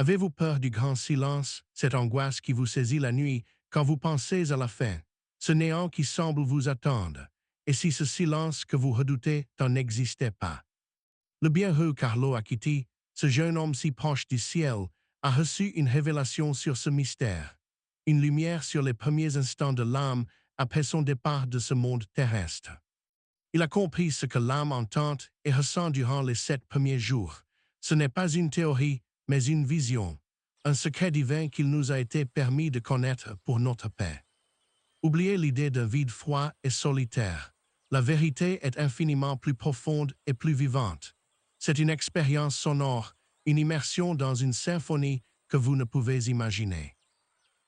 Avez-vous peur du grand silence, cette angoisse qui vous saisit la nuit quand vous pensez à la fin, ce néant qui semble vous attendre, et si ce silence que vous redoutez n'en existait pas? Le bienheureux Carlo Acquiti, ce jeune homme si proche du ciel, a reçu une révélation sur ce mystère, une lumière sur les premiers instants de l'âme après son départ de ce monde terrestre. Il a compris ce que l'âme entend et ressent durant les 7 premiers jours. Ce n'est pas une théorie, mais une vision, un secret divin qu'il nous a été permis de connaître pour notre paix. Oubliez l'idée d'un vide froid et solitaire. La vérité est infiniment plus profonde et plus vivante. C'est une expérience sonore, une immersion dans une symphonie que vous ne pouvez imaginer.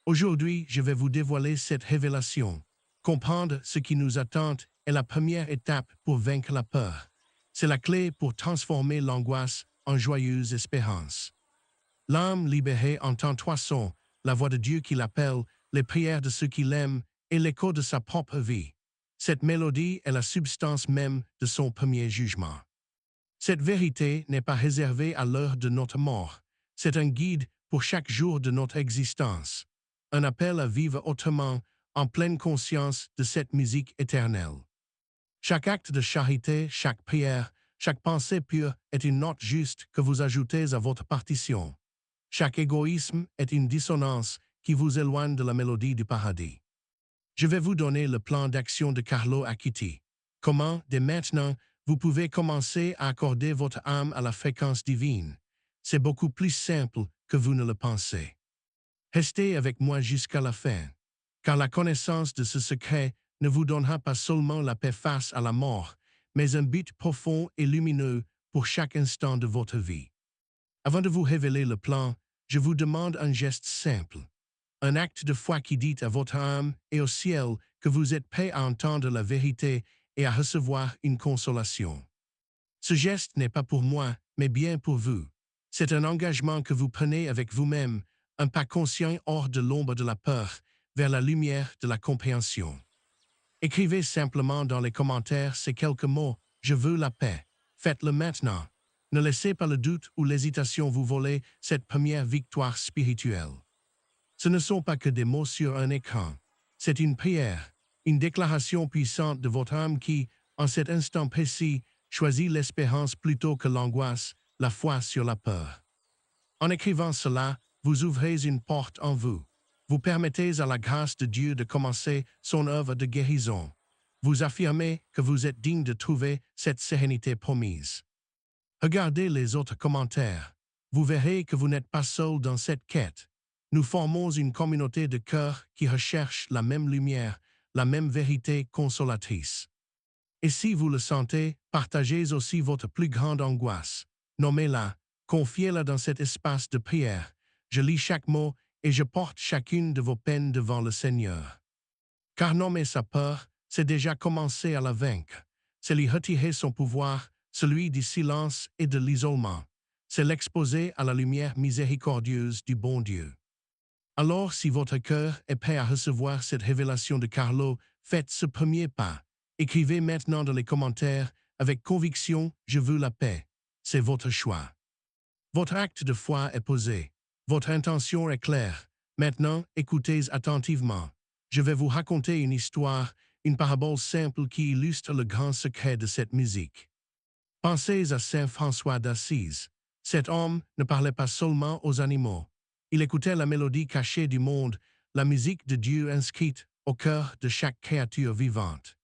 Aujourd'hui, je vais vous dévoiler cette révélation. Comprendre ce qui nous attend est la première étape pour vaincre la peur. C'est la clé pour transformer l'angoisse en joyeuse espérance. L'âme libérée entend trois sons, la voix de Dieu qui l'appelle, les prières de ceux qui l'aiment et l'écho de sa propre vie. Cette mélodie est la substance même de son premier jugement. Cette vérité n'est pas réservée à l'heure de notre mort. C'est un guide pour chaque jour de notre existence. Un appel à vivre autrement, en pleine conscience de cette musique éternelle. Chaque acte de charité, chaque prière, chaque pensée pure est une note juste que vous ajoutez à votre partition. Chaque égoïsme est une dissonance qui vous éloigne de la mélodie du paradis. Je vais vous donner le plan d'action de Carlo Acquiti. Comment, dès maintenant, vous pouvez commencer à accorder votre âme à la fréquence divine. C'est beaucoup plus simple que vous ne le pensez. Restez avec moi jusqu'à la fin, car la connaissance de ce secret ne vous donnera pas seulement la paix face à la mort, mais un but profond et lumineux pour chaque instant de votre vie. Avant de vous révéler le plan, je vous demande un geste simple, un acte de foi qui dit à votre âme et au ciel que vous êtes prêt à entendre la vérité et à recevoir une consolation. Ce geste n'est pas pour moi, mais bien pour vous. C'est un engagement que vous prenez avec vous-même, un pas conscient hors de l'ombre de la peur, vers la lumière de la compréhension. Écrivez simplement dans les commentaires ces quelques mots « Je veux la paix ». Faites-le maintenant. Ne laissez pas le doute ou l'hésitation vous voler cette première victoire spirituelle. Ce ne sont pas que des mots sur un écran. C'est une prière, une déclaration puissante de votre âme qui, en cet instant précis, choisit l'espérance plutôt que l'angoisse, la foi sur la peur. En écrivant cela, vous ouvrez une porte en vous. Vous permettez à la grâce de Dieu de commencer son œuvre de guérison. Vous affirmez que vous êtes digne de trouver cette sérénité promise. Regardez les autres commentaires. Vous verrez que vous n'êtes pas seul dans cette quête. Nous formons une communauté de cœurs qui recherche la même lumière, la même vérité consolatrice. Et si vous le sentez, partagez aussi votre plus grande angoisse. Nommez-la, confiez-la dans cet espace de prière. Je lis chaque mot et je porte chacune de vos peines devant le Seigneur. Car nommer sa peur, c'est déjà commencer à la vaincre. C'est lui retirer son pouvoir, celui du silence et de l'isolement. C'est l'exposer à la lumière miséricordieuse du bon Dieu. Alors, si votre cœur est prêt à recevoir cette révélation de Carlo, faites ce premier pas. Écrivez maintenant dans les commentaires, avec conviction, je veux la paix. C'est votre choix. Votre acte de foi est posé. Votre intention est claire. Maintenant, écoutez attentivement. Je vais vous raconter une histoire, une parabole simple qui illustre le grand secret de cette musique. Pensez à Saint François d'Assise. Cet homme ne parlait pas seulement aux animaux. Il écoutait la mélodie cachée du monde, la musique de Dieu inscrite au cœur de chaque créature vivante.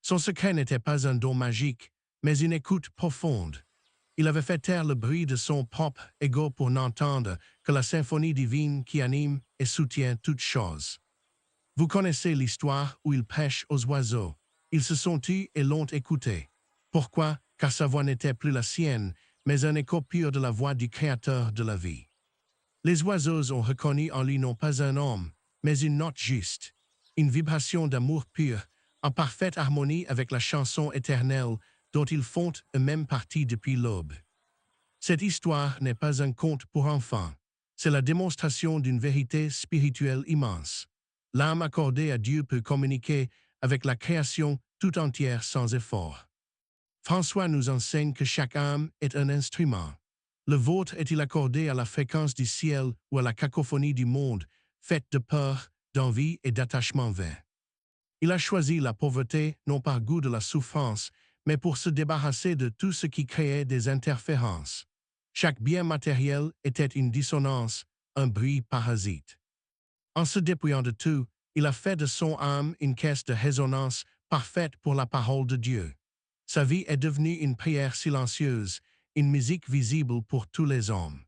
Son secret n'était pas un don magique, mais une écoute profonde. Il avait fait taire le bruit de son propre ego pour n'entendre que la symphonie divine qui anime et soutient toutes choses. Vous connaissez l'histoire où il prêche aux oiseaux. Ils se sont tus et l'ont écouté. Pourquoi? Car sa voix n'était plus la sienne, mais un écho pur de la voix du Créateur de la vie. Les oiseaux ont reconnu en lui non pas un homme, mais une note juste, une vibration d'amour pur, en parfaite harmonie avec la chanson éternelle dont ils font eux-mêmes partie depuis l'aube. Cette histoire n'est pas un conte pour enfants, c'est la démonstration d'une vérité spirituelle immense. L'âme accordée à Dieu peut communiquer avec la création tout entière sans effort. François nous enseigne que chaque âme est un instrument. Le vôtre est-il accordé à la fréquence du ciel ou à la cacophonie du monde, faite de peur, d'envie et d'attachement vain? Il a choisi la pauvreté non par goût de la souffrance, mais pour se débarrasser de tout ce qui créait des interférences. Chaque bien matériel était une dissonance, un bruit parasite. En se dépouillant de tout, il a fait de son âme une caisse de résonance parfaite pour la parole de Dieu. Sa vie est devenue une prière silencieuse, une musique visible pour tous les hommes.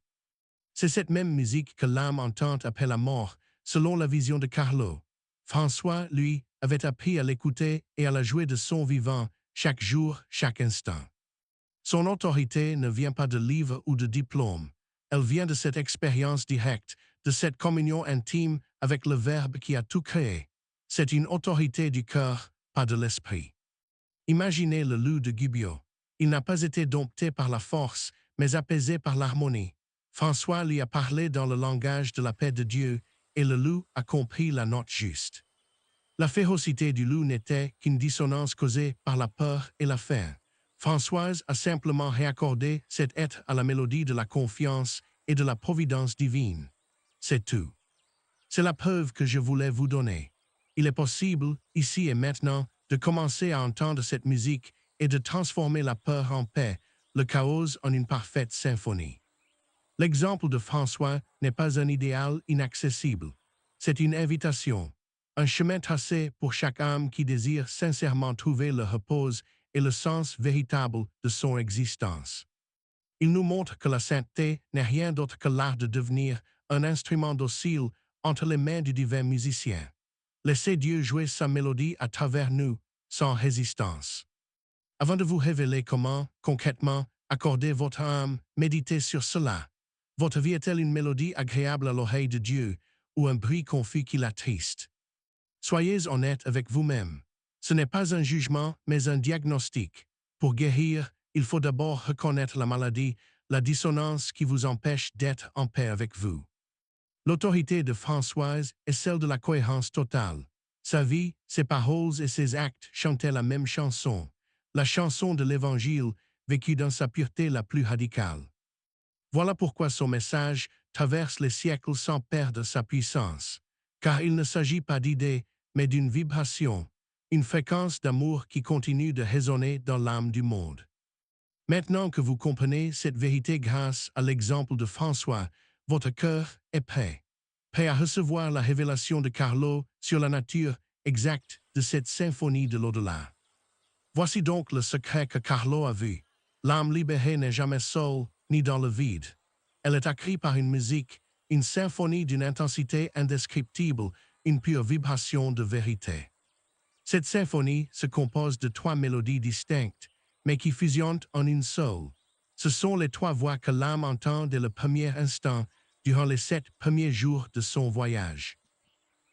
C'est cette même musique que l'âme entend après la mort, selon la vision de Carlo. François, lui, avait appris à l'écouter et à la jouer de son vivant, chaque jour, chaque instant. Son autorité ne vient pas de livres ou de diplômes. Elle vient de cette expérience directe, de cette communion intime avec le Verbe qui a tout créé. C'est une autorité du cœur, pas de l'esprit. Imaginez le loup de Gubbio. Il n'a pas été dompté par la force, mais apaisé par l'harmonie. François lui a parlé dans le langage de la paix de Dieu, et le loup a compris la note juste. La férocité du loup n'était qu'une dissonance causée par la peur et la faim. Françoise a simplement réaccordé cet être à la mélodie de la confiance et de la providence divine. C'est tout. C'est la preuve que je voulais vous donner. Il est possible, ici et maintenant, de commencer à entendre cette musique et de transformer la peur en paix, le chaos en une parfaite symphonie. L'exemple de François n'est pas un idéal inaccessible. C'est une invitation, un chemin tracé pour chaque âme qui désire sincèrement trouver le repos et le sens véritable de son existence. Il nous montre que la sainteté n'est rien d'autre que l'art de devenir un instrument docile entre les mains du divin musicien. Laissez Dieu jouer sa mélodie à travers nous, sans résistance. Avant de vous révéler comment, concrètement, accorder votre âme, méditez sur cela. Votre vie est-elle une mélodie agréable à l'oreille de Dieu ou un bruit confus qui l'attriste? Soyez honnête avec vous-même. Ce n'est pas un jugement, mais un diagnostic. Pour guérir, il faut d'abord reconnaître la maladie, la dissonance qui vous empêche d'être en paix avec vous. L'autorité de Françoise est celle de la cohérence totale. Sa vie, ses paroles et ses actes chantaient la même chanson, la chanson de l'Évangile vécue dans sa pureté la plus radicale. Voilà pourquoi son message traverse les siècles sans perdre sa puissance, car il ne s'agit pas d'idées, mais d'une vibration, une fréquence d'amour qui continue de résonner dans l'âme du monde. Maintenant que vous comprenez cette vérité grâce à l'exemple de François, votre cœur est prêt à recevoir la révélation de Carlo sur la nature exacte de cette symphonie de l'au-delà. Voici donc le secret que Carlo a vu. L'âme libérée n'est jamais seule, ni dans le vide. Elle est accrue par une musique, une symphonie d'une intensité indescriptible, une pure vibration de vérité. Cette symphonie se compose de 3 mélodies distinctes, mais qui fusionnent en une seule. Ce sont les 3 voix que l'âme entend dès le premier instant, durant les 7 premiers jours de son voyage.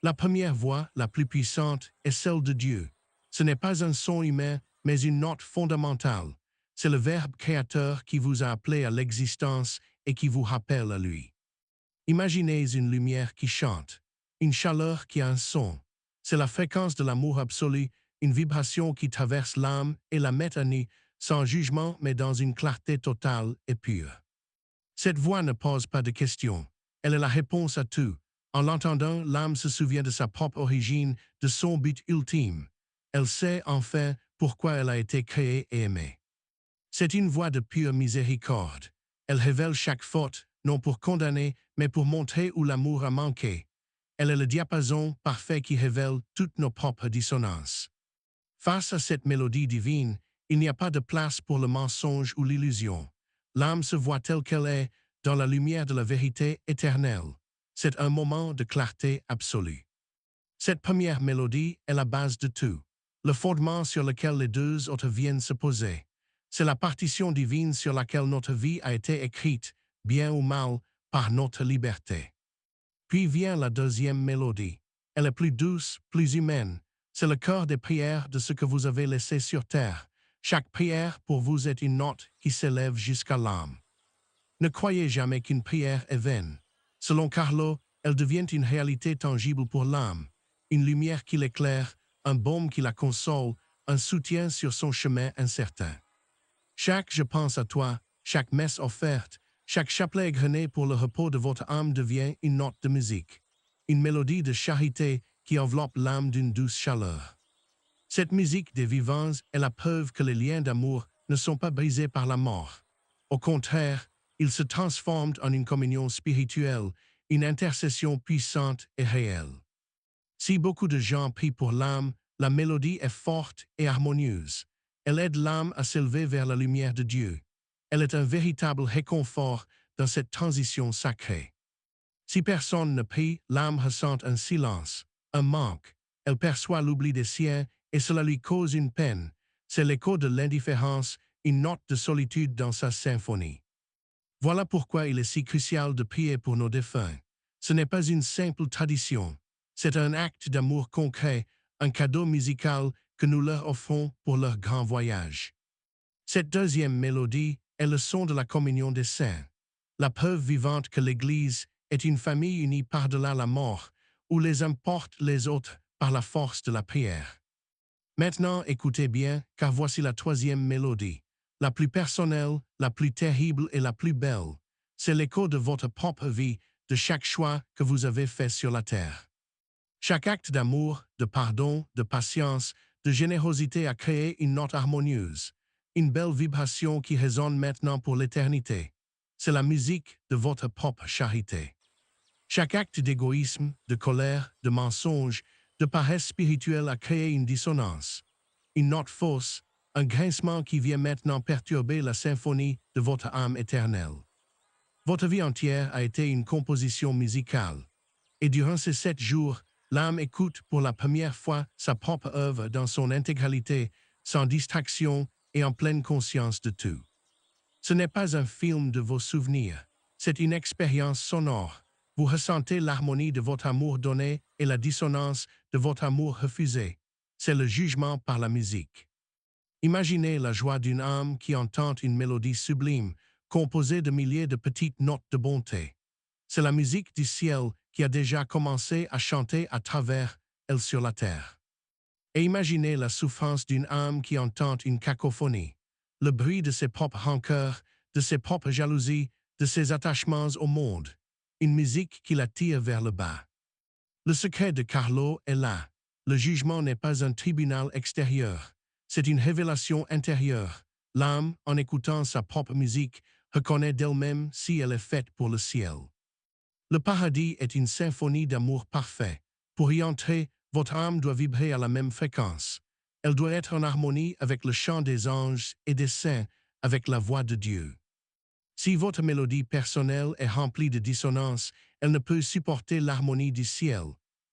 La première voix, la plus puissante, est celle de Dieu. Ce n'est pas un son humain, mais une note fondamentale. C'est le Verbe créateur qui vous a appelé à l'existence et qui vous rappelle à lui. Imaginez une lumière qui chante, une chaleur qui a un son. C'est la fréquence de l'amour absolu, une vibration qui traverse l'âme et la met à nu, sans jugement mais dans une clarté totale et pure. Cette voix ne pose pas de questions. Elle est la réponse à tout. En l'entendant, l'âme se souvient de sa propre origine, de son but ultime. Elle sait enfin pourquoi elle a été créée et aimée. C'est une voix de pure miséricorde. Elle révèle chaque faute, non pour condamner, mais pour montrer où l'amour a manqué. Elle est le diapason parfait qui révèle toutes nos propres dissonances. Face à cette mélodie divine, il n'y a pas de place pour le mensonge ou l'illusion. L'âme se voit telle qu'elle est, dans la lumière de la vérité éternelle. C'est un moment de clarté absolue. Cette première mélodie est la base de tout, le fondement sur lequel les 2 autres viennent se poser. C'est la partition divine sur laquelle notre vie a été écrite, bien ou mal, par notre liberté. Puis vient la deuxième mélodie. Elle est plus douce, plus humaine. C'est le cœur des prières de ce que vous avez laissé sur terre. Chaque prière pour vous est une note qui s'élève jusqu'à l'âme. Ne croyez jamais qu'une prière est vaine. Selon Carlo, elle devient une réalité tangible pour l'âme, une lumière qui l'éclaire, un baume qui la console, un soutien sur son chemin incertain. Chaque « je pense à toi », chaque messe offerte, Chaque chapelet égrené pour le repos de votre âme devient une note de musique, une mélodie de charité qui enveloppe l'âme d'une douce chaleur. Cette musique des vivants est la preuve que les liens d'amour ne sont pas brisés par la mort. Au contraire, ils se transforment en une communion spirituelle, une intercession puissante et réelle. Si beaucoup de gens prient pour l'âme, la mélodie est forte et harmonieuse. Elle aide l'âme à s'élever vers la lumière de Dieu. Elle est un véritable réconfort dans cette transition sacrée. Si personne ne prie, l'âme ressent un silence, un manque. Elle perçoit l'oubli des siens et cela lui cause une peine. C'est l'écho de l'indifférence, une note de solitude dans sa symphonie. Voilà pourquoi il est si crucial de prier pour nos défunts. Ce n'est pas une simple tradition. C'est un acte d'amour concret, un cadeau musical que nous leur offrons pour leur grand voyage. Cette deuxième mélodie est le son de la communion des saints, la preuve vivante que l'Église est une famille unie par-delà la mort, où les uns portent les autres par la force de la prière. Maintenant, écoutez bien, car voici la troisième mélodie, la plus personnelle, la plus terrible et la plus belle. C'est l'écho de votre propre vie, de chaque choix que vous avez fait sur la terre. Chaque acte d'amour, de pardon, de patience, de générosité a créé une note harmonieuse, une belle vibration qui résonne maintenant pour l'éternité. C'est la musique de votre propre charité. Chaque acte d'égoïsme, de colère, de mensonge, de paresse spirituelle a créé une dissonance, une note fausse, un grincement qui vient maintenant perturber la symphonie de votre âme éternelle. Votre vie entière a été une composition musicale, et durant ces 7 jours, l'âme écoute pour la première fois sa propre œuvre dans son intégralité, sans distraction et en pleine conscience de tout. Ce n'est pas un film de vos souvenirs, c'est une expérience sonore. Vous ressentez l'harmonie de votre amour donné et la dissonance de votre amour refusé. C'est le jugement par la musique. Imaginez la joie d'une âme qui entend une mélodie sublime, composée de milliers de petites notes de bonté. C'est la musique du ciel qui a déjà commencé à chanter à travers elle sur la terre. Et imaginez la souffrance d'une âme qui entend une cacophonie, le bruit de ses propres rancœurs, de ses propres jalousies, de ses attachements au monde, une musique qui la tire vers le bas. Le secret de Carlo est là. Le jugement n'est pas un tribunal extérieur, c'est une révélation intérieure. L'âme, en écoutant sa propre musique, reconnaît d'elle-même si elle est faite pour le ciel. Le paradis est une symphonie d'amour parfait. Pour y entrer, votre âme doit vibrer à la même fréquence. Elle doit être en harmonie avec le chant des anges et des saints, avec la voix de Dieu. Si votre mélodie personnelle est remplie de dissonances, elle ne peut supporter l'harmonie du ciel.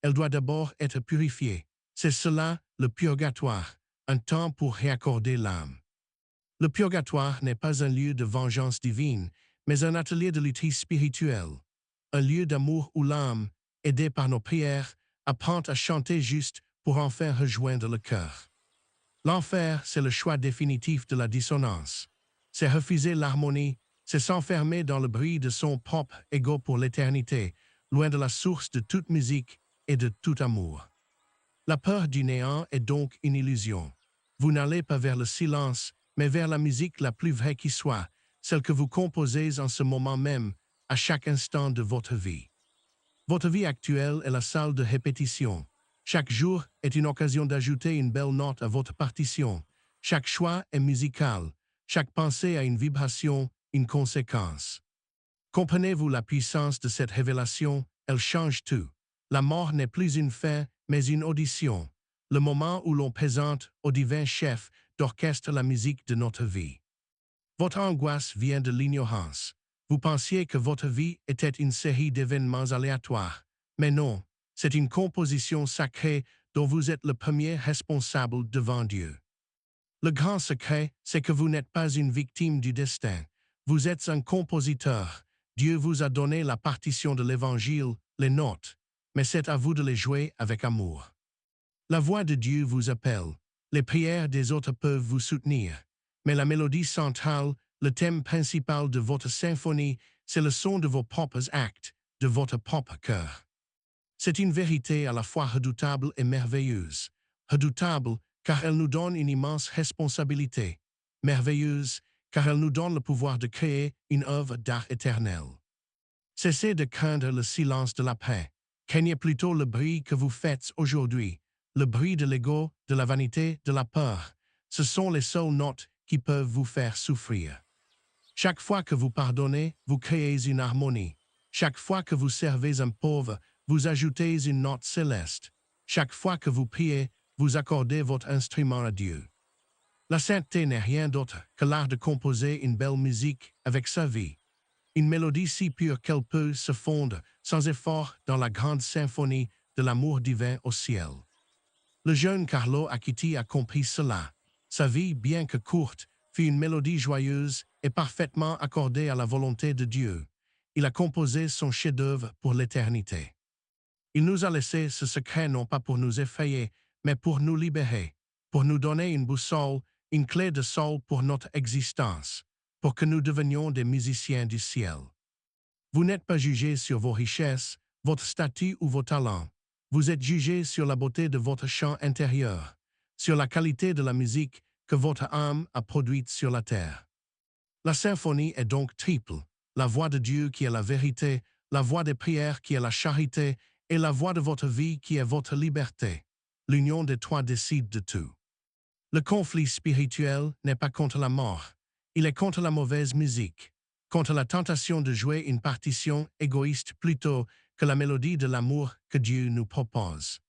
Elle doit d'abord être purifiée. C'est cela, le purgatoire, un temps pour réaccorder l'âme. Le purgatoire n'est pas un lieu de vengeance divine, mais un atelier de lutte spirituelle. Un lieu d'amour où l'âme, aidée par nos prières, apprend à chanter juste pour enfin rejoindre le cœur. L'enfer, c'est le choix définitif de la dissonance. C'est refuser l'harmonie, c'est s'enfermer dans le bruit de son propre ego pour l'éternité, loin de la source de toute musique et de tout amour. La peur du néant est donc une illusion. Vous n'allez pas vers le silence, mais vers la musique la plus vraie qui soit, celle que vous composez en ce moment même, à chaque instant de votre vie. Votre vie actuelle est la salle de répétition. Chaque jour est une occasion d'ajouter une belle note à votre partition. Chaque choix est musical. Chaque pensée a une vibration, une conséquence. Comprenez-vous la puissance de cette révélation? Elle change tout. La mort n'est plus une fin, mais une audition. Le moment où l'on présente au divin chef d'orchestre la musique de notre vie. Votre angoisse vient de l'ignorance. Vous pensiez que votre vie était une série d'événements aléatoires. Mais non, c'est une composition sacrée dont vous êtes le premier responsable devant Dieu. Le grand secret, c'est que vous n'êtes pas une victime du destin. Vous êtes un compositeur. Dieu vous a donné la partition de l'Évangile, les notes, mais c'est à vous de les jouer avec amour. La voix de Dieu vous appelle. Les prières des autres peuvent vous soutenir. Mais la mélodie centrale, le thème principal de votre symphonie, c'est le son de vos propres actes, de votre propre cœur. C'est une vérité à la fois redoutable et merveilleuse. Redoutable, car elle nous donne une immense responsabilité. Merveilleuse, car elle nous donne le pouvoir de créer une œuvre d'art éternelle. Cessez de craindre le silence de la paix. Craignez plutôt le bruit que vous faites aujourd'hui, le bruit de l'ego, de la vanité, de la peur. Ce sont les seules notes qui peuvent vous faire souffrir. Chaque fois que vous pardonnez, vous créez une harmonie. Chaque fois que vous servez un pauvre, vous ajoutez une note céleste. Chaque fois que vous priez, vous accordez votre instrument à Dieu. La sainteté n'est rien d'autre que l'art de composer une belle musique avec sa vie. Une mélodie si pure qu'elle peut se fondre sans effort dans la grande symphonie de l'amour divin au ciel. Le jeune Carlo Acquiti a compris cela. Sa vie, bien que courte, fut une mélodie joyeuse et parfaitement accordée à la volonté de Dieu. Il a composé son chef-d'œuvre pour l'éternité. Il nous a laissé ce secret non pas pour nous effrayer, mais pour nous libérer, pour nous donner une boussole, une clé de sol pour notre existence, pour que nous devenions des musiciens du ciel. Vous n'êtes pas jugés sur vos richesses, votre statut ou vos talents. Vous êtes jugés sur la beauté de votre chant intérieur, sur la qualité de la musique que votre âme a produite sur la terre. La symphonie est donc triple, la voix de Dieu qui est la vérité, la voix des prières qui est la charité, et la voix de votre vie qui est votre liberté. L'union des trois décide de tout. Le conflit spirituel n'est pas contre la mort, il est contre la mauvaise musique, contre la tentation de jouer une partition égoïste plutôt que la mélodie de l'amour que Dieu nous propose.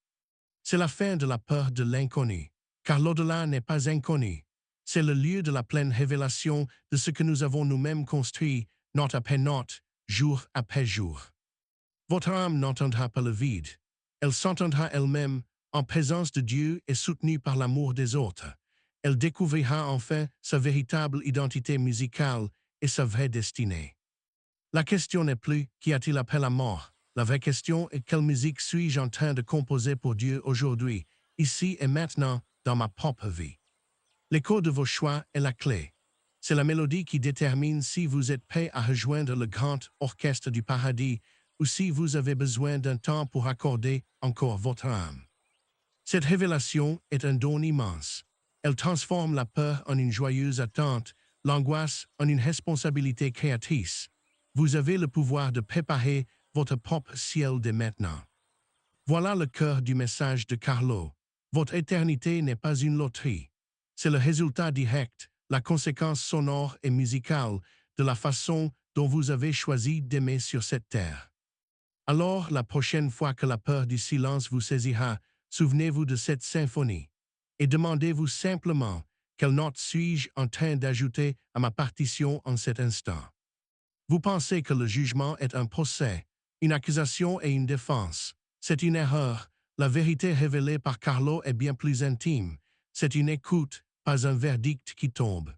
C'est la fin de la peur de l'inconnu, car l'au-delà n'est pas inconnu. C'est le lieu de la pleine révélation de ce que nous avons nous-mêmes construit, note après note, jour après jour. Votre âme n'entendra pas le vide. Elle s'entendra elle-même, en présence de Dieu et soutenue par l'amour des autres. Elle découvrira enfin sa véritable identité musicale et sa vraie destinée. La question n'est plus qu'y a-t-il après la mort. La vraie question est quelle musique suis-je en train de composer pour Dieu aujourd'hui, ici et maintenant, dans ma propre vie. L'écho de vos choix est la clé. C'est la mélodie qui détermine si vous êtes prêt à rejoindre le grand orchestre du paradis ou si vous avez besoin d'un temps pour accorder encore votre âme. Cette révélation est un don immense. Elle transforme la peur en une joyeuse attente, l'angoisse en une responsabilité créatrice. Vous avez le pouvoir de préparer votre propre ciel dès maintenant. Voilà le cœur du message de Carlo. Votre éternité n'est pas une loterie. C'est le résultat direct, la conséquence sonore et musicale de la façon dont vous avez choisi d'aimer sur cette terre. Alors, la prochaine fois que la peur du silence vous saisira, souvenez-vous de cette symphonie et demandez-vous simplement quelle note suis-je en train d'ajouter à ma partition en cet instant. Vous pensez que le jugement est un procès, une accusation et une défense. C'est une erreur. La vérité révélée par Carlo est bien plus intime. C'est une écoute, pas un verdict qui tombe.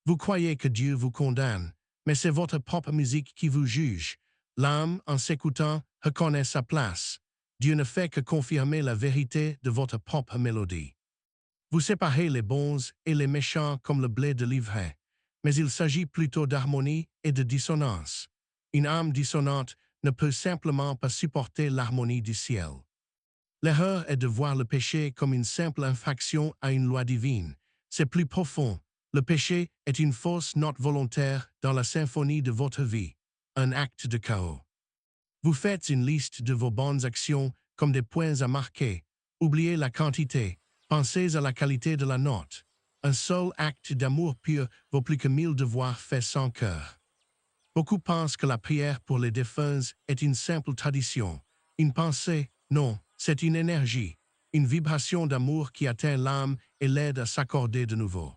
Vous croyez que Dieu vous condamne, mais c'est votre propre musique qui vous juge. L'âme, en s'écoutant, reconnaît sa place. Dieu ne fait que confirmer la vérité de votre propre mélodie. Vous séparez les bons et les méchants comme le blé de l'ivraie, mais il s'agit plutôt d'harmonie et de dissonance. Une âme dissonante ne peut simplement pas supporter l'harmonie du ciel. L'erreur est de voir le péché comme une simple infraction à une loi divine. C'est plus profond. Le péché est une fausse note volontaire dans la symphonie de votre vie, un acte de chaos. Vous faites une liste de vos bonnes actions comme des points à marquer. Oubliez la quantité, pensez à la qualité de la note. Un seul acte d'amour pur vaut plus que 1000 devoirs faits sans cœur. Beaucoup pensent que la prière pour les défunts est une simple tradition, une pensée. Non, c'est une énergie, une vibration d'amour qui atteint l'âme et l'aide à s'accorder de nouveau.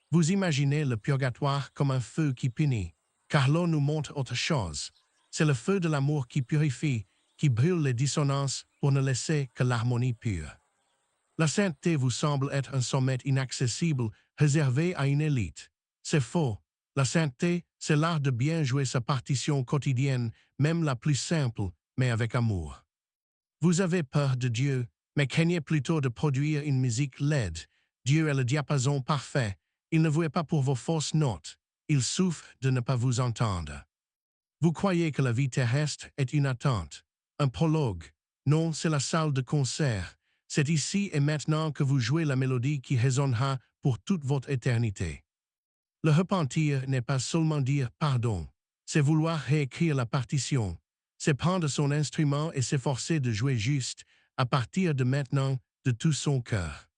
Vous imaginez le purgatoire comme un feu qui punit. Carlo nous montre autre chose. C'est le feu de l'amour qui purifie, qui brûle les dissonances pour ne laisser que l'harmonie pure. La sainteté vous semble être un sommet inaccessible, réservé à une élite. C'est faux. La sainteté, c'est l'art de bien jouer sa partition quotidienne, même la plus simple, mais avec amour. Vous avez peur de Dieu, mais craignez plutôt de produire une musique laide. Dieu est le diapason parfait. Il ne vous est pas pour vos fausses notes. Il souffre de ne pas vous entendre. Vous croyez que la vie terrestre est une attente, un prologue. Non, c'est la salle de concert. C'est ici et maintenant que vous jouez la mélodie qui résonnera pour toute votre éternité. Le repentir n'est pas seulement dire pardon, c'est vouloir réécrire la partition, c'est prendre son instrument et s'efforcer de jouer juste, à partir de maintenant, de tout son cœur.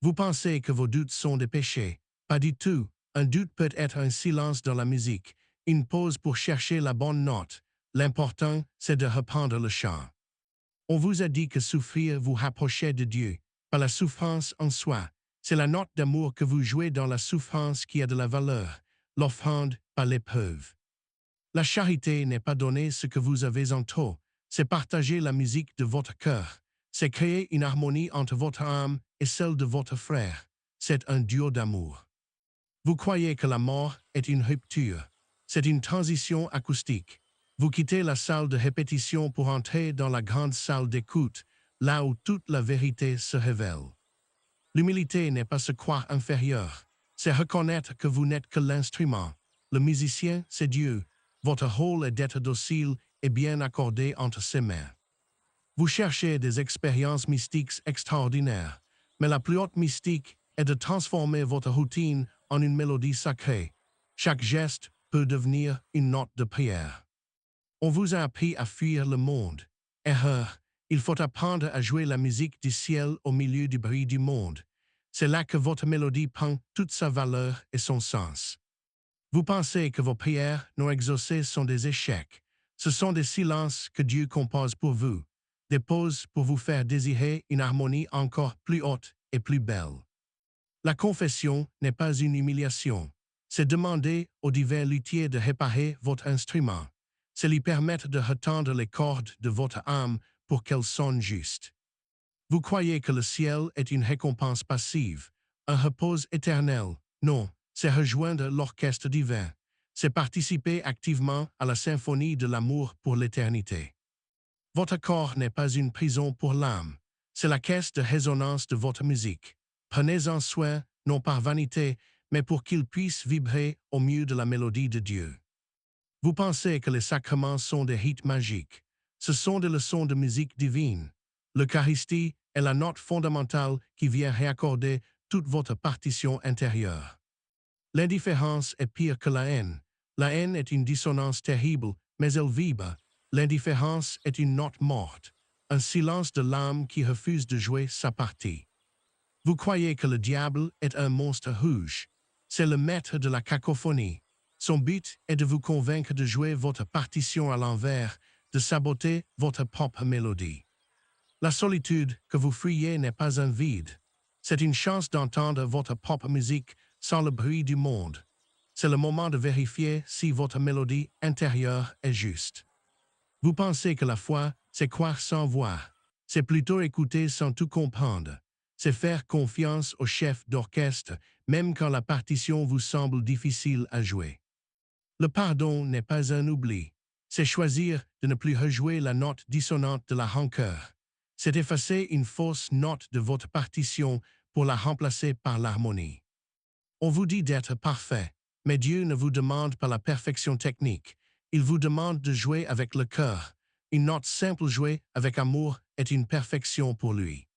Vous pensez que vos doutes sont des péchés. Pas du tout. Un doute peut être un silence dans la musique, une pause pour chercher la bonne note. L'important, c'est de reprendre le chant. On vous a dit que souffrir vous rapprochait de Dieu, pas la souffrance en soi. C'est la note d'amour que vous jouez dans la souffrance qui a de la valeur, l'offrande, pas l'épreuve. La charité n'est pas donner ce que vous avez en trop, c'est partager la musique de votre cœur, c'est créer une harmonie entre votre âme et celle de votre frère. C'est un duo d'amour. Vous croyez que la mort est une rupture, c'est une transition acoustique. Vous quittez la salle de répétition pour entrer dans la grande salle d'écoute, là où toute la vérité se révèle. L'humilité n'est pas se croire inférieur, c'est reconnaître que vous n'êtes que l'instrument. Le musicien, c'est Dieu. Votre rôle est d'être docile et bien accordé entre ses mains. Vous cherchez des expériences mystiques extraordinaires, mais la plus haute mystique est de transformer votre routine en une mélodie sacrée. Chaque geste peut devenir une note de prière. On vous a appris à fuir le monde. Erreur. Il faut apprendre à jouer la musique du ciel au milieu du bruit du monde. C'est là que votre mélodie prend toute sa valeur et son sens. Vous pensez que vos prières non exaucées sont des échecs. Ce sont des silences que Dieu compose pour vous, des pauses pour vous faire désirer une harmonie encore plus haute et plus belle. La confession n'est pas une humiliation. C'est demander au divin luthier de réparer votre instrument. C'est lui permettre de retendre les cordes de votre âme pour qu'elles sonnent justes. Vous croyez que le ciel est une récompense passive, un repos éternel. Non, c'est rejoindre l'orchestre divin. C'est participer activement à la symphonie de l'amour pour l'éternité. Votre corps n'est pas une prison pour l'âme. C'est la caisse de résonance de votre musique. Prenez-en soin, non par vanité, mais pour qu'il puisse vibrer au mieux de la mélodie de Dieu. Vous pensez que les sacrements sont des rites magiques. Ce sont des leçons de musique divine. L'Eucharistie est la note fondamentale qui vient réaccorder toute votre partition intérieure. L'indifférence est pire que la haine. La haine est une dissonance terrible, mais elle vibre. L'indifférence est une note morte, un silence de l'âme qui refuse de jouer sa partie. Vous croyez que le diable est un monstre rouge. C'est le maître de la cacophonie. Son but est de vous convaincre de jouer votre partition à l'envers, de saboter votre propre mélodie. La solitude que vous fuyez n'est pas un vide. C'est une chance d'entendre votre propre musique sans le bruit du monde. C'est le moment de vérifier si votre mélodie intérieure est juste. Vous pensez que la foi, c'est croire sans voir. C'est plutôt écouter sans tout comprendre. C'est faire confiance au chef d'orchestre, même quand la partition vous semble difficile à jouer. Le pardon n'est pas un oubli. C'est choisir de ne plus rejouer la note dissonante de la rancœur. C'est effacer une fausse note de votre partition pour la remplacer par l'harmonie. On vous dit d'être parfait, mais Dieu ne vous demande pas la perfection technique. Il vous demande de jouer avec le cœur. Une note simple jouée avec amour est une perfection pour lui.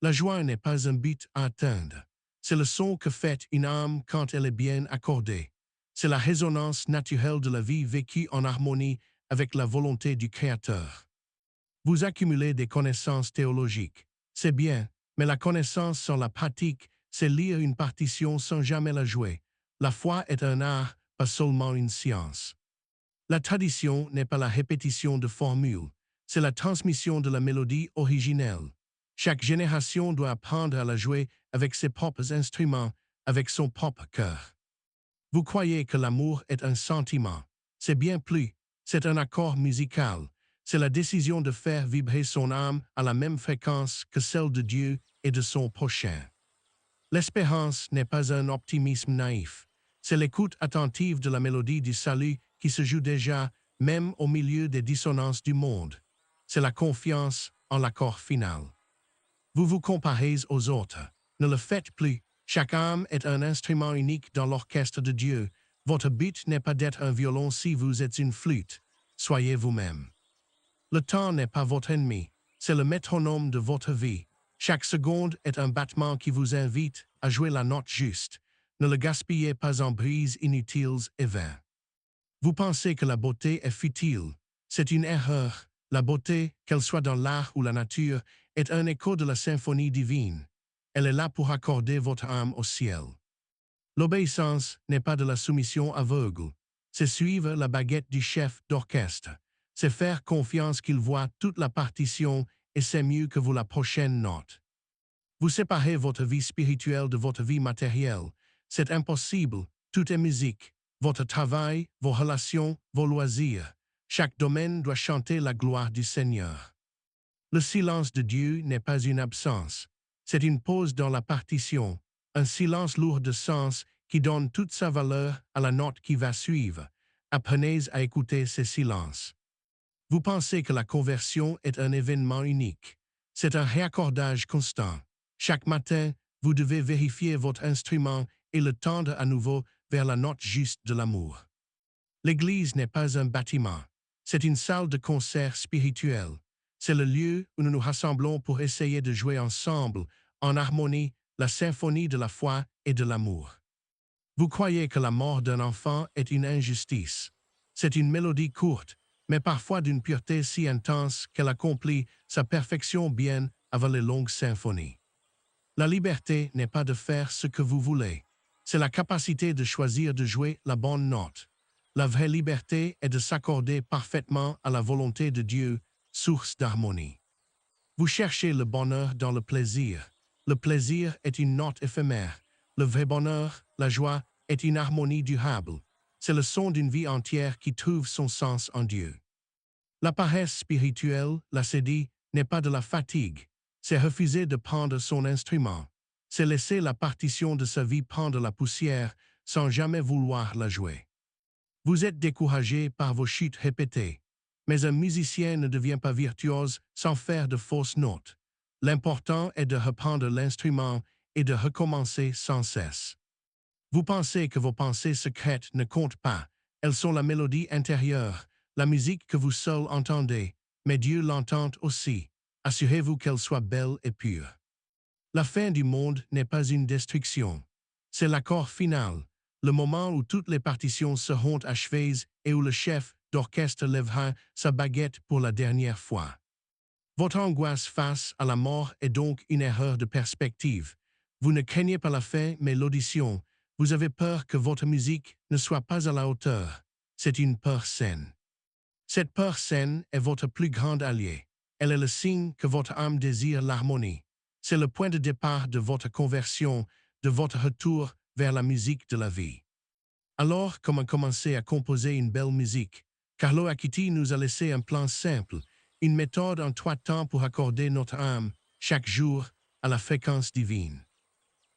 La joie n'est pas un but à atteindre. C'est le son que fait une âme quand elle est bien accordée. C'est la résonance naturelle de la vie vécue en harmonie avec la volonté du Créateur. Vous accumulez des connaissances théologiques. C'est bien, mais la connaissance sans la pratique, c'est lire une partition sans jamais la jouer. La foi est un art, pas seulement une science. La tradition n'est pas la répétition de formules, c'est la transmission de la mélodie originelle. Chaque génération doit apprendre à la jouer avec ses propres instruments, avec son propre cœur. Vous croyez que l'amour est un sentiment. C'est bien plus, c'est un accord musical. C'est la décision de faire vibrer son âme à la même fréquence que celle de Dieu et de son prochain. L'espérance n'est pas un optimisme naïf. C'est l'écoute attentive de la mélodie du salut qui se joue déjà, même au milieu des dissonances du monde. C'est la confiance en l'accord final. Vous vous comparez aux autres. Ne le faites plus. Chaque âme est un instrument unique dans l'orchestre de Dieu. Votre but n'est pas d'être un violon si vous êtes une flûte. Soyez vous-même. Le temps n'est pas votre ennemi. C'est le métronome de votre vie. Chaque seconde est un battement qui vous invite à jouer la note juste. Ne le gaspillez pas en brises inutiles et vaines. Vous pensez que la beauté est futile. C'est une erreur. La beauté, qu'elle soit dans l'art ou la nature, est un écho de la symphonie divine. Elle est là pour accorder votre âme au ciel. L'obéissance n'est pas de la soumission aveugle. C'est suivre la baguette du chef d'orchestre. C'est faire confiance qu'il voit toute la partition et c'est mieux que vous la prochaine note. Vous séparez votre vie spirituelle de votre vie matérielle. C'est impossible. Tout est musique. Votre travail, vos relations, vos loisirs. Chaque domaine doit chanter la gloire du Seigneur. Le silence de Dieu n'est pas une absence. C'est une pause dans la partition, un silence lourd de sens qui donne toute sa valeur à la note qui va suivre. Apprenez à écouter ces silences. Vous pensez que la conversion est un événement unique. C'est un réaccordage constant. Chaque matin, vous devez vérifier votre instrument et le tendre à nouveau vers la note juste de l'amour. L'Église n'est pas un bâtiment. C'est une salle de concert spirituel. C'est le lieu où nous nous rassemblons pour essayer de jouer ensemble, en harmonie, la symphonie de la foi et de l'amour. Vous croyez que la mort d'un enfant est une injustice. C'est une mélodie courte, mais parfois d'une pureté si intense qu'elle accomplit sa perfection bien avant les longues symphonies. La liberté n'est pas de faire ce que vous voulez. C'est la capacité de choisir de jouer la bonne note. La vraie liberté est de s'accorder parfaitement à la volonté de Dieu, source d'harmonie. Vous cherchez le bonheur dans le plaisir. Le plaisir est une note éphémère. Le vrai bonheur, la joie, est une harmonie durable. C'est le son d'une vie entière qui trouve son sens en Dieu. La paresse spirituelle, la sédie, n'est pas de la fatigue. C'est refuser de prendre son instrument. C'est laisser la partition de sa vie prendre la poussière sans jamais vouloir la jouer. Vous êtes découragé par vos chutes répétées. Mais un musicien ne devient pas virtuose sans faire de fausses notes. L'important est de reprendre l'instrument et de recommencer sans cesse. Vous pensez que vos pensées secrètes ne comptent pas. Elles sont la mélodie intérieure, la musique que vous seul entendez, mais Dieu l'entend aussi. Assurez-vous qu'elle soit belle et pure. La fin du monde n'est pas une destruction. C'est l'accord final, le moment où toutes les partitions seront achevées et où le chef d'orchestre lèvera sa baguette pour la dernière fois. Votre angoisse face à la mort est donc une erreur de perspective. Vous ne craignez pas la fin, mais l'audition. Vous avez peur que votre musique ne soit pas à la hauteur. C'est une peur saine. Cette peur saine est votre plus grand allié. Elle est le signe que votre âme désire l'harmonie. C'est le point de départ de votre conversion, de votre retour vers la musique de la vie. Alors, comment commencer à composer une belle musique? Carlo Acquiti nous a laissé un plan simple, une méthode en 3 temps pour accorder notre âme, chaque jour, à la fréquence divine.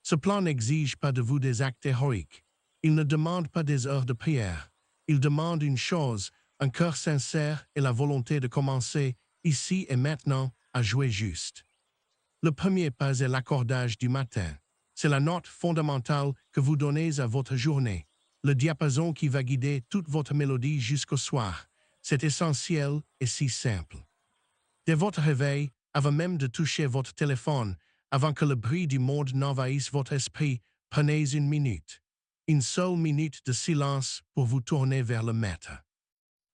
Ce plan n'exige pas de vous des actes héroïques. Il ne demande pas des heures de prière. Il demande une chose, un cœur sincère et la volonté de commencer, ici et maintenant, à jouer juste. Le premier pas est l'accordage du matin. C'est la note fondamentale que vous donnez à votre journée, le diapason qui va guider toute votre mélodie jusqu'au soir. C'est essentiel et si simple. Dès votre réveil, avant même de toucher votre téléphone, avant que le bruit du monde n'envahisse votre esprit, prenez une minute. Une seule minute de silence pour vous tourner vers le Maître.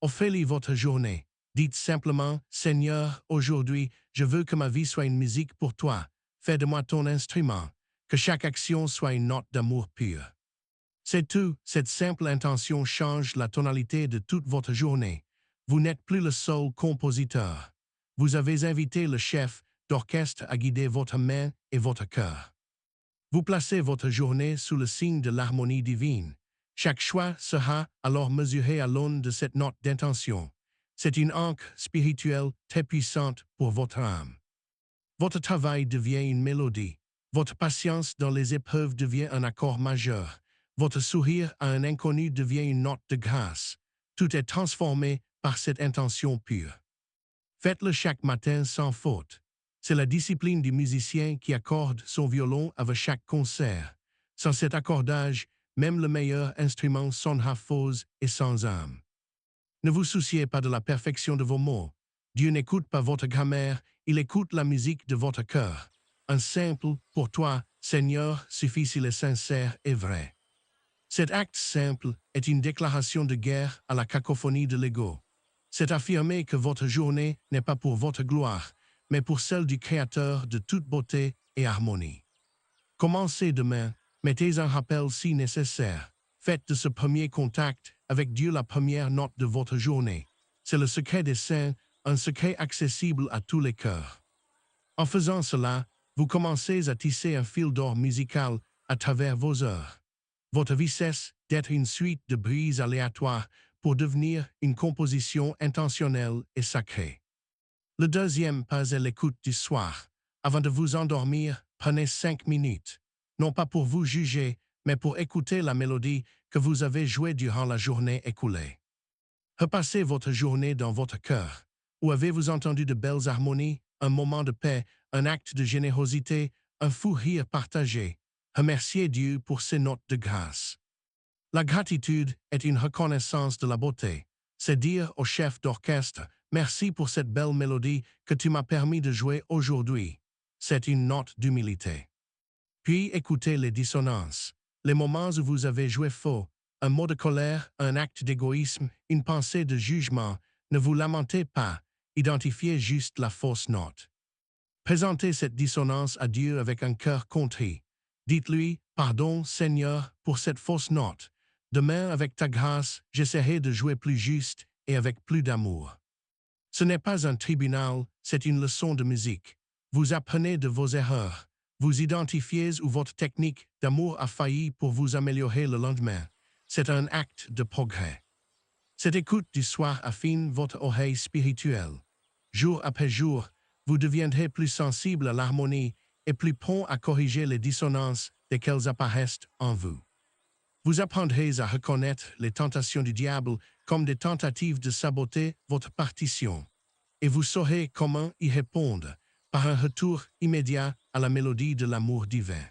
Offrez-lui votre journée. Dites simplement, Seigneur, aujourd'hui, je veux que ma vie soit une musique pour toi. Fais de moi ton instrument. Que chaque action soit une note d'amour pur. C'est tout, cette simple intention change la tonalité de toute votre journée. Vous n'êtes plus le seul compositeur. Vous avez invité le chef d'orchestre à guider votre main et votre cœur. Vous placez votre journée sous le signe de l'harmonie divine. Chaque choix sera alors mesuré à l'aune de cette note d'intention. C'est une ancre spirituelle très puissante pour votre âme. Votre travail devient une mélodie. Votre patience dans les épreuves devient un accord majeur. Votre sourire à un inconnu devient une note de grâce. Tout est transformé par cette intention pure. Faites-le chaque matin sans faute. C'est la discipline du musicien qui accorde son violon avec chaque concert. Sans cet accordage, même le meilleur instrument sonnera faux et sans âme. Ne vous souciez pas de la perfection de vos mots. Dieu n'écoute pas votre grammaire, il écoute la musique de votre cœur. Un simple « pour toi, Seigneur » suffit s'il est sincère et vrai. Cet acte simple est une déclaration de guerre à la cacophonie de l'ego. C'est affirmer que votre journée n'est pas pour votre gloire, mais pour celle du Créateur de toute beauté et harmonie. Commencez demain, mettez un rappel si nécessaire. Faites de ce premier contact avec Dieu la première note de votre journée. C'est le secret des saints, un secret accessible à tous les cœurs. En faisant cela, vous commencez à tisser un fil d'or musical à travers vos heures. Votre vie cesse d'être une suite de brises aléatoires pour devenir une composition intentionnelle et sacrée. Le deuxième pas est l'écoute du soir. Avant de vous endormir, prenez 5 minutes, non pas pour vous juger, mais pour écouter la mélodie que vous avez jouée durant la journée écoulée. Repassez votre journée dans votre cœur. Où avez-vous entendu de belles harmonies, un moment de paix, un acte de générosité, un fou rire partagé? Remerciez Dieu pour ces notes de grâce. La gratitude est une reconnaissance de la beauté. C'est dire au chef d'orchestre, merci pour cette belle mélodie que tu m'as permis de jouer aujourd'hui. C'est une note d'humilité. Puis écoutez les dissonances, les moments où vous avez joué faux, un mot de colère, un acte d'égoïsme, une pensée de jugement. Ne vous lamentez pas, identifiez juste la fausse note. Présentez cette dissonance à Dieu avec un cœur contrit. Dites-lui, pardon Seigneur pour cette fausse note. Demain, avec ta grâce, j'essaierai de jouer plus juste et avec plus d'amour. Ce n'est pas un tribunal, c'est une leçon de musique. Vous apprenez de vos erreurs. Vous identifiez où votre technique d'amour a failli pour vous améliorer le lendemain. C'est un acte de progrès. Cette écoute du soir affine votre oreille spirituelle. Jour après jour, vous deviendrez plus sensible à l'harmonie et plus prompt à corriger les dissonances desquelles apparaissent en vous. Vous apprendrez à reconnaître les tentations du diable comme des tentatives de saboter votre partition, et vous saurez comment y répondre par un retour immédiat à la mélodie de l'amour divin.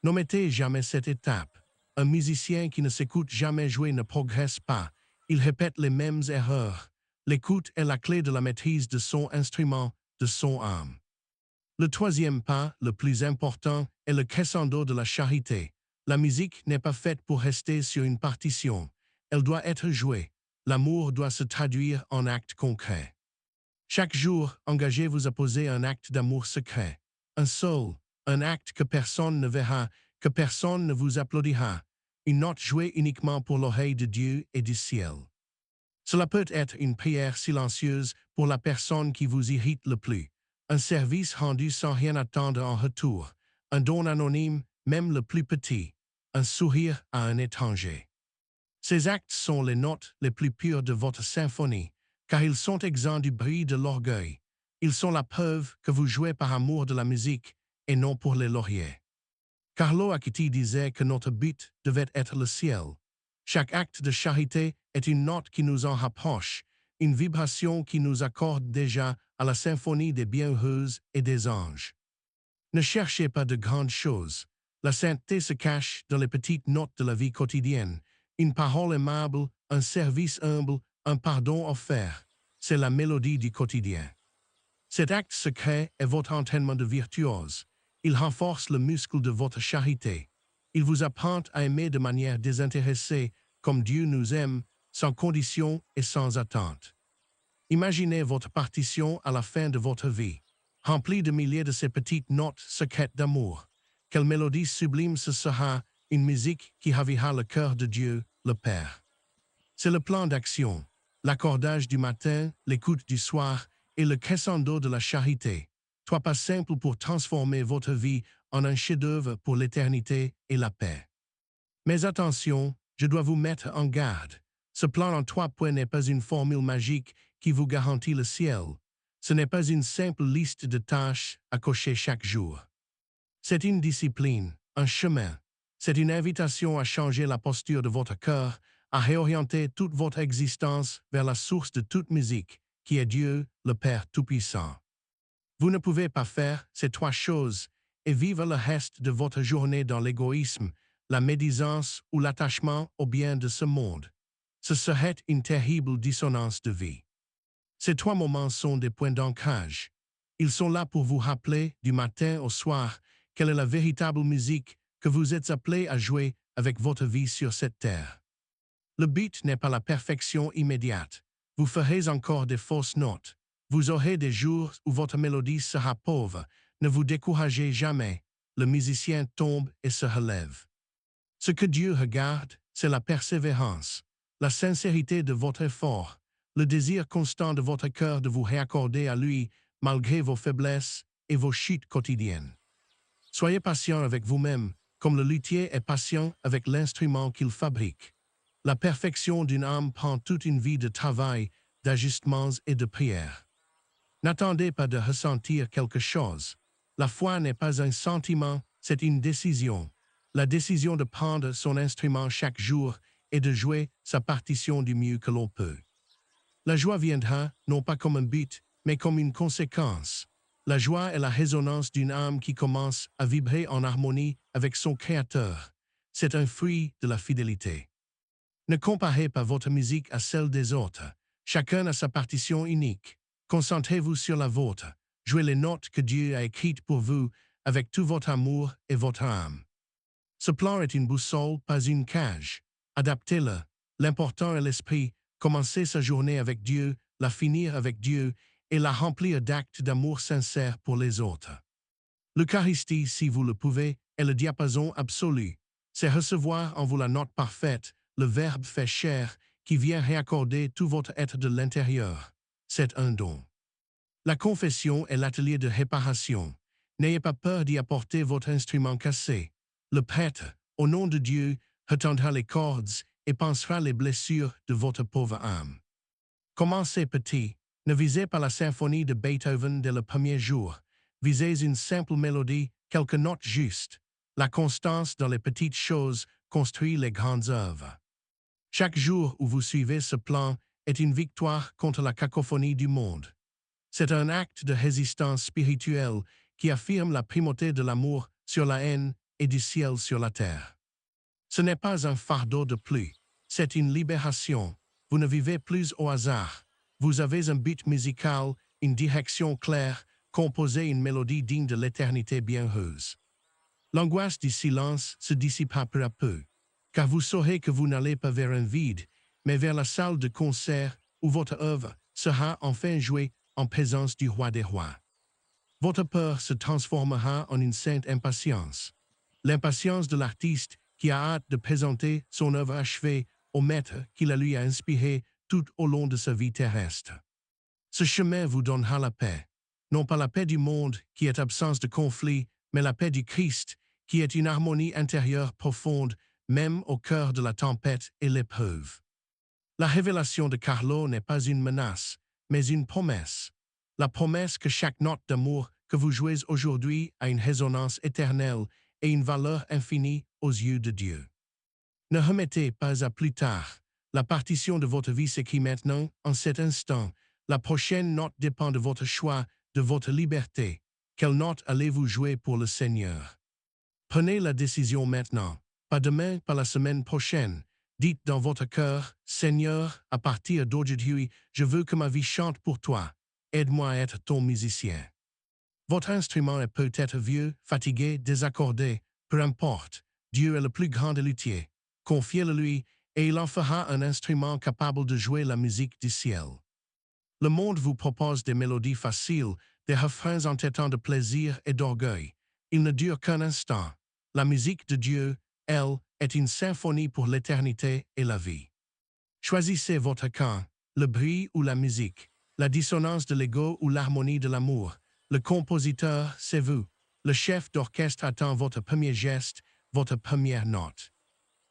N'omettez jamais cette étape. Un musicien qui ne s'écoute jamais jouer ne progresse pas. Il répète les mêmes erreurs. L'écoute est la clé de la maîtrise de son instrument, de son âme. Le troisième pas, le plus important, est le crescendo de la charité. La musique n'est pas faite pour rester sur une partition. Elle doit être jouée. L'amour doit se traduire en actes concrets. Chaque jour, engagez-vous à poser un acte d'amour secret. Un seul, un acte que personne ne verra, que personne ne vous applaudira. Une note jouée uniquement pour l'oreille de Dieu et du ciel. Cela peut être une prière silencieuse pour la personne qui vous irrite le plus, un service rendu sans rien attendre en retour, un don anonyme, même le plus petit, un sourire à un étranger. Ces actes sont les notes les plus pures de votre symphonie, car ils sont exempts du bruit de l'orgueil. Ils sont la preuve que vous jouez par amour de la musique et non pour les lauriers. Carlo Acquiti disait que notre but devait être le ciel. Chaque acte de charité est une note qui nous en rapproche, une vibration qui nous accorde déjà à la symphonie des bienheureuses et des anges. Ne cherchez pas de grandes choses. La sainteté se cache dans les petites notes de la vie quotidienne. Une parole aimable, un service humble, un pardon offert. C'est la mélodie du quotidien. Cet acte secret est votre entraînement de virtuose. Il renforce le muscle de votre charité. Il vous apprend à aimer de manière désintéressée, comme Dieu nous aime, sans condition et sans attente. Imaginez votre partition à la fin de votre vie, remplie de milliers de ces petites notes secrètes d'amour. Quelle mélodie sublime ce sera, une musique qui ravira le cœur de Dieu, le Père. C'est le plan d'action, l'accordage du matin, l'écoute du soir et le crescendo de la charité. Trois pas simples pour transformer votre vie en un chef-d'œuvre pour l'éternité et la paix. Mais attention, je dois vous mettre en garde. Ce plan en 3 points n'est pas une formule magique qui vous garantit le ciel. Ce n'est pas une simple liste de tâches à cocher chaque jour. C'est une discipline, un chemin. C'est une invitation à changer la posture de votre cœur, à réorienter toute votre existence vers la source de toute musique, qui est Dieu, le Père Tout-Puissant. Vous ne pouvez pas faire ces 3 choses et vivre le reste de votre journée dans l'égoïsme, la médisance ou l'attachement au bien de ce monde. Ce serait une terrible dissonance de vie. Ces 3 moments sont des points d'ancrage. Ils sont là pour vous rappeler, du matin au soir, quelle est la véritable musique que vous êtes appelé à jouer avec votre vie sur cette terre. Le but n'est pas la perfection immédiate. Vous ferez encore des fausses notes. Vous aurez des jours où votre mélodie sera pauvre. Ne vous découragez jamais. Le musicien tombe et se relève. Ce que Dieu regarde, c'est la persévérance, la sincérité de votre effort, le désir constant de votre cœur de vous réaccorder à lui malgré vos faiblesses et vos chutes quotidiennes. Soyez patient avec vous-même, comme le luthier est patient avec l'instrument qu'il fabrique. La perfection d'une âme prend toute une vie de travail, d'ajustements et de prière. N'attendez pas de ressentir quelque chose. La foi n'est pas un sentiment, c'est une décision. La décision de prendre son instrument chaque jour et de jouer sa partition du mieux que l'on peut. La joie viendra, non pas comme un but, mais comme une conséquence. La joie est la résonance d'une âme qui commence à vibrer en harmonie avec son Créateur. C'est un fruit de la fidélité. Ne comparez pas votre musique à celle des autres. Chacun a sa partition unique. Concentrez-vous sur la vôtre. Jouez les notes que Dieu a écrites pour vous avec tout votre amour et votre âme. Ce plan est une boussole, pas une cage. Adaptez-le. L'important est l'esprit. Commencez sa journée avec Dieu, la finir avec Dieu et la remplir d'actes d'amour sincère pour les autres. L'Eucharistie, si vous le pouvez, est le diapason absolu. C'est recevoir en vous la note parfaite, le Verbe fait chair, qui vient réaccorder tout votre être de l'intérieur. C'est un don. La confession est l'atelier de réparation. N'ayez pas peur d'y apporter votre instrument cassé. Le prêtre, au nom de Dieu, retendra les cordes et pansera les blessures de votre pauvre âme. Commencez petit. Ne visez pas la symphonie de Beethoven dès le premier jour. Visez une simple mélodie, quelques notes justes. La constance dans les petites choses construit les grandes œuvres. Chaque jour où vous suivez ce plan est une victoire contre la cacophonie du monde. C'est un acte de résistance spirituelle qui affirme la primauté de l'amour sur la haine et du ciel sur la terre. Ce n'est pas un fardeau de plus, c'est une libération. Vous ne vivez plus au hasard. Vous avez un but musical, une direction claire, composer une mélodie digne de l'éternité bienheureuse. L'angoisse du silence se dissipa peu à peu, car vous saurez que vous n'allez pas vers un vide, mais vers la salle de concert où votre œuvre sera enfin jouée en présence du roi des rois. Votre peur se transformera en une sainte impatience. L'impatience de l'artiste qui a hâte de présenter son œuvre achevée au maître qui la lui a inspirée tout au long de sa vie terrestre. Ce chemin vous donnera la paix, non pas la paix du monde qui est absence de conflit, mais la paix du Christ qui est une harmonie intérieure profonde, même au cœur de la tempête et l'épreuve. La révélation de Carlo n'est pas une menace, mais une promesse. La promesse que chaque note d'amour que vous jouez aujourd'hui a une résonance éternelle et une valeur infinie aux yeux de Dieu. Ne remettez pas à plus tard. La partition de votre vie s'écrit maintenant, en cet instant. La prochaine note dépend de votre choix, de votre liberté. Quelle note allez-vous jouer pour le Seigneur? Prenez la décision maintenant, pas demain, pas la semaine prochaine. Dites dans votre cœur, Seigneur, à partir d'aujourd'hui, je veux que ma vie chante pour toi. Aide-moi à être ton musicien. Votre instrument est peut-être vieux, fatigué, désaccordé, peu importe. Dieu est le plus grand des luthiers. Confiez-le lui, et il en fera un instrument capable de jouer la musique du ciel. Le monde vous propose des mélodies faciles, des refrains entêtants de plaisir et d'orgueil. Ils ne durent qu'un instant. La musique de Dieu, elle, est une symphonie pour l'éternité et la vie. Choisissez votre camp, le bruit ou la musique, la dissonance de l'ego ou l'harmonie de l'amour. Le compositeur, c'est vous. Le chef d'orchestre attend votre premier geste, votre première note.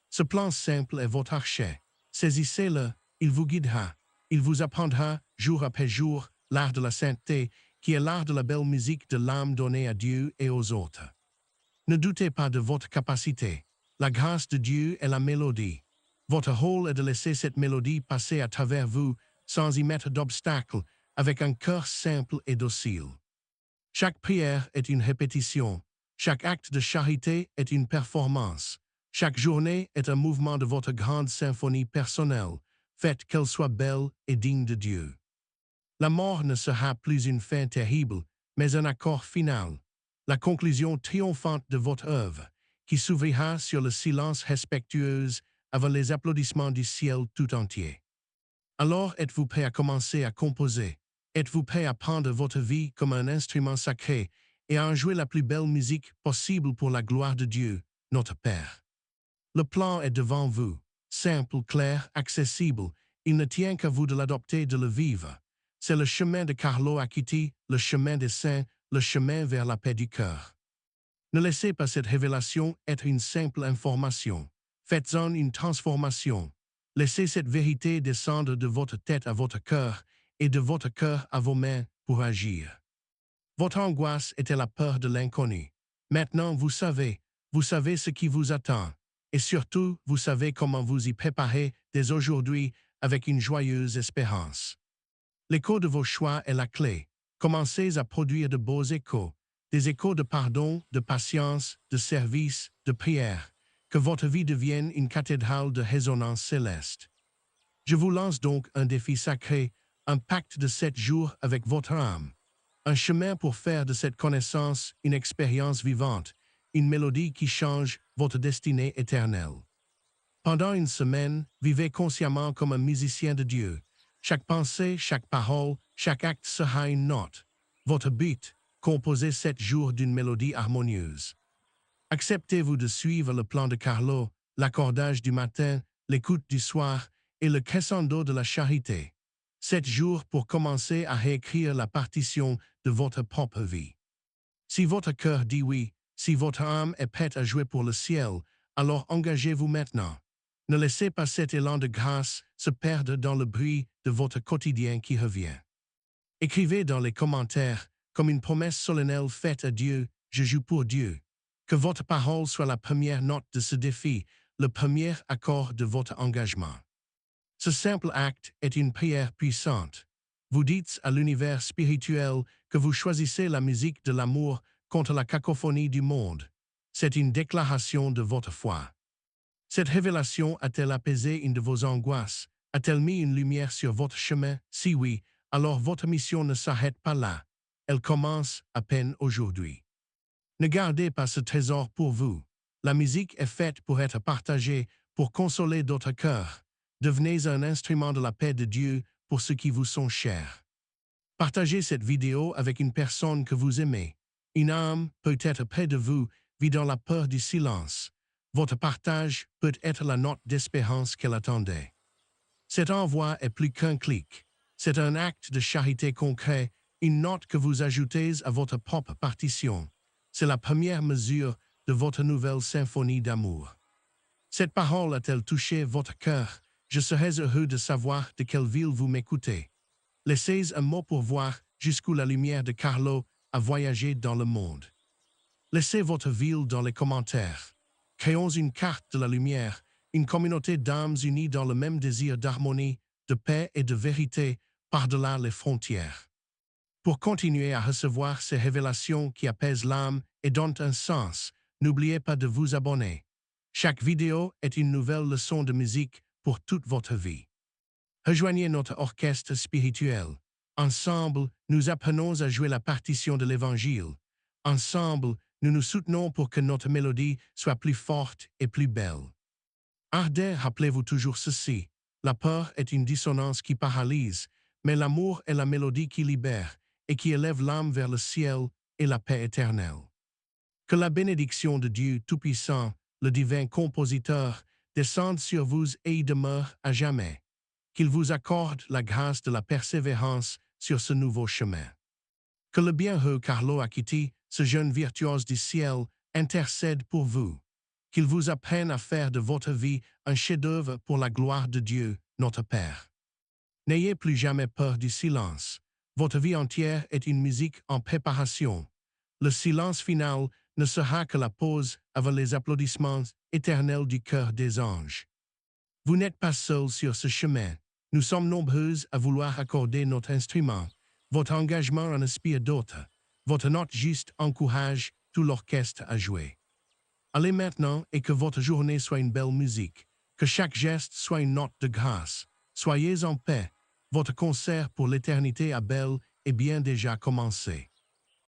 Ce plan simple est votre archet. Saisissez-le, il vous guidera. Il vous apprendra, jour après jour, l'art de la sainteté, qui est l'art de la belle musique de l'âme donnée à Dieu et aux autres. Ne doutez pas de votre capacité. La grâce de Dieu est la mélodie. Votre rôle est de laisser cette mélodie passer à travers vous, sans y mettre d'obstacle, avec un cœur simple et docile. Chaque prière est une répétition. Chaque acte de charité est une performance. Chaque journée est un mouvement de votre grande symphonie personnelle. Faites qu'elle soit belle et digne de Dieu. La mort ne sera plus une fin terrible, mais un accord final. La conclusion triomphante de votre œuvre. qui s'ouvrira sur le silence respectueux avant les applaudissements du ciel tout entier. Alors êtes-vous prêt à commencer à composer? Êtes-vous prêt à prendre votre vie comme un instrument sacré et à en jouer la plus belle musique possible pour la gloire de Dieu, notre Père? Le plan est devant vous, simple, clair, accessible. Il ne tient qu'à vous de l'adopter, de le vivre. C'est le chemin de Carlo Acquiti, le chemin des saints, le chemin vers la paix du cœur. Ne laissez pas cette révélation être une simple information. Faites-en une transformation. Laissez cette vérité descendre de votre tête à votre cœur et de votre cœur à vos mains pour agir. Votre angoisse était la peur de l'inconnu. Maintenant, vous savez ce qui vous attend. Et surtout, vous savez comment vous y préparer dès aujourd'hui avec une joyeuse espérance. L'écho de vos choix est la clé. Commencez à produire de beaux échos, des échos de pardon, de patience, de service, de prière. Que votre vie devienne une cathédrale de résonance céleste. Je vous lance donc un défi sacré, un pacte de 7 jours avec votre âme. Un chemin pour faire de cette connaissance une expérience vivante, une mélodie qui change votre destinée éternelle. Pendant une semaine, vivez consciemment comme un musicien de Dieu. Chaque pensée, chaque parole, chaque acte sera une note. Votre but, composer 7 jours d'une mélodie harmonieuse. Acceptez-vous de suivre le plan de Carlo, l'accordage du matin, l'écoute du soir et le crescendo de la charité. 7 jours pour commencer à réécrire la partition de votre propre vie. Si votre cœur dit oui, si votre âme est prête à jouer pour le ciel, alors engagez-vous maintenant. Ne laissez pas cet élan de grâce se perdre dans le bruit de votre quotidien qui revient. Écrivez dans les commentaires, comme une promesse solennelle faite à Dieu, je joue pour Dieu. Que votre parole soit la première note de ce défi, le premier accord de votre engagement. Ce simple acte est une prière puissante. Vous dites à l'univers spirituel que vous choisissez la musique de l'amour contre la cacophonie du monde. C'est une déclaration de votre foi. Cette révélation a-t-elle apaisé une de vos angoisses? A-t-elle mis une lumière sur votre chemin? Si oui, alors votre mission ne s'arrête pas là. Elle commence à peine aujourd'hui. Ne gardez pas ce trésor pour vous. La musique est faite pour être partagée, pour consoler d'autres cœurs. Devenez un instrument de la paix de Dieu pour ceux qui vous sont chers. Partagez cette vidéo avec une personne que vous aimez. Une âme peut être près de vous, vidant la peur du silence. Votre partage peut être la note d'espérance qu'elle attendait. Cet envoi est plus qu'un clic. C'est un acte de charité concret, une note que vous ajoutez à votre propre partition. C'est la première mesure de votre nouvelle symphonie d'amour. Cette parole a-t-elle touché votre cœur? Je serais heureux de savoir de quelle ville vous m'écoutez. Laissez un mot pour voir jusqu'où la lumière de Carlo a voyagé dans le monde. Laissez votre ville dans les commentaires. Créons une carte de la lumière, une communauté d'âmes unies dans le même désir d'harmonie, de paix et de vérité par-delà les frontières. Pour continuer à recevoir ces révélations qui apaisent l'âme et donnent un sens, n'oubliez pas de vous abonner. Chaque vidéo est une nouvelle leçon de musique pour toute votre vie. Rejoignez notre orchestre spirituel. Ensemble, nous apprenons à jouer la partition de l'Évangile. Ensemble, nous nous soutenons pour que notre mélodie soit plus forte et plus belle. Ardez, rappelez-vous toujours ceci. La peur est une dissonance qui paralyse, mais l'amour est la mélodie qui libère et qui élève l'âme vers le ciel et la paix éternelle. Que la bénédiction de Dieu Tout-Puissant, le divin compositeur, descende sur vous et y demeure à jamais. Qu'il vous accorde la grâce de la persévérance sur ce nouveau chemin. Que le bienheureux Carlo Acquiti, ce jeune virtuose du ciel, intercède pour vous. Qu'il vous apprenne à faire de votre vie un chef-d'œuvre pour la gloire de Dieu, notre Père. N'ayez plus jamais peur du silence. Votre vie entière est une musique en préparation. Le silence final ne sera que la pause avant les applaudissements éternels du cœur des anges. Vous n'êtes pas seul sur ce chemin. Nous sommes nombreux à vouloir accorder notre instrument. Votre engagement en inspire d'autres. Votre note juste encourage tout l'orchestre à jouer. Allez maintenant et que votre journée soit une belle musique. Que chaque geste soit une note de grâce. Soyez en paix. Votre concert pour l'éternité à Belle est bien déjà commencé.